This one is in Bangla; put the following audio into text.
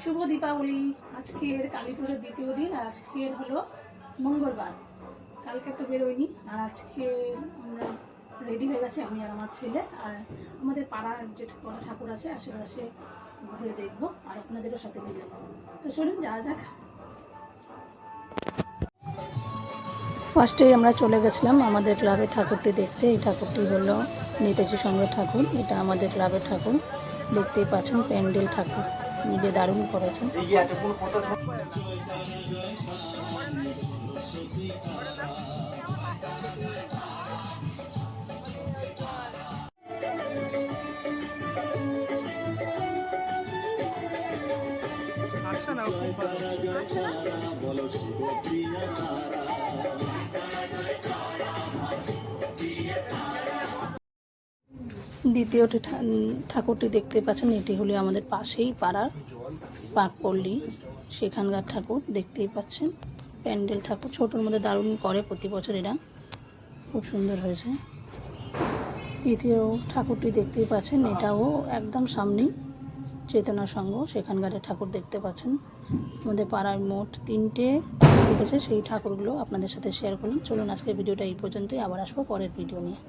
শুভ দীপাবলি। আজকের কালী পুজোর দ্বিতীয় দিন, আর আজকের হলো মঙ্গলবার। কালকে তো বেরোয়নি, আর আজকে আমরা রেডি হয়ে গেছে, আমি আর আমার ছেলে। আর আমাদের পাড়ার যে কটা ঠাকুর আছে আশেপাশে ঘুরে দেখবো, আর আপনাদেরও সাথে নিয়ে যাবো। তো চলুন যাওয়া যাক। ফার্স্টেই আমরা চলে গেছিলাম আমাদের ক্লাবের ঠাকুরটি দেখতে। এই ঠাকুরটি হলো নেতাজি সঙ্গের ঠাকুর। এটা আমাদের ক্লাবের ঠাকুর, দেখতেই পাচ্ছেন। প্যান্ডেল ঠাকুর নিজে দারুণ করেছেন। দ্বিতীয়টি ঠাকুরটি দেখতে পাচ্ছেন, এটি হলো আমাদের পাশেই পাড়ার পাকপল্লী, সেখানকার ঠাকুর দেখতেই পাচ্ছেন। প্যান্ডেল ঠাকুর ছোটোর মধ্যে দারুণ করে প্রতি বছর, এরা খুব সুন্দর হয়েছে। তৃতীয় ঠাকুরটি দেখতেই পাচ্ছেন, এটাও একদম সামনেই চেতনা সংঘ, সেখানকার ঠাকুর দেখতে পাচ্ছেন। আমাদের পাড়ায় মোট 3টে ঠাকুর উঠেছে, সেই ঠাকুরগুলো আপনাদের সাথে শেয়ার করলাম। চলুন আজকের ভিডিওটা এই পর্যন্তই, আবার আসবো পরের ভিডিও নিয়ে।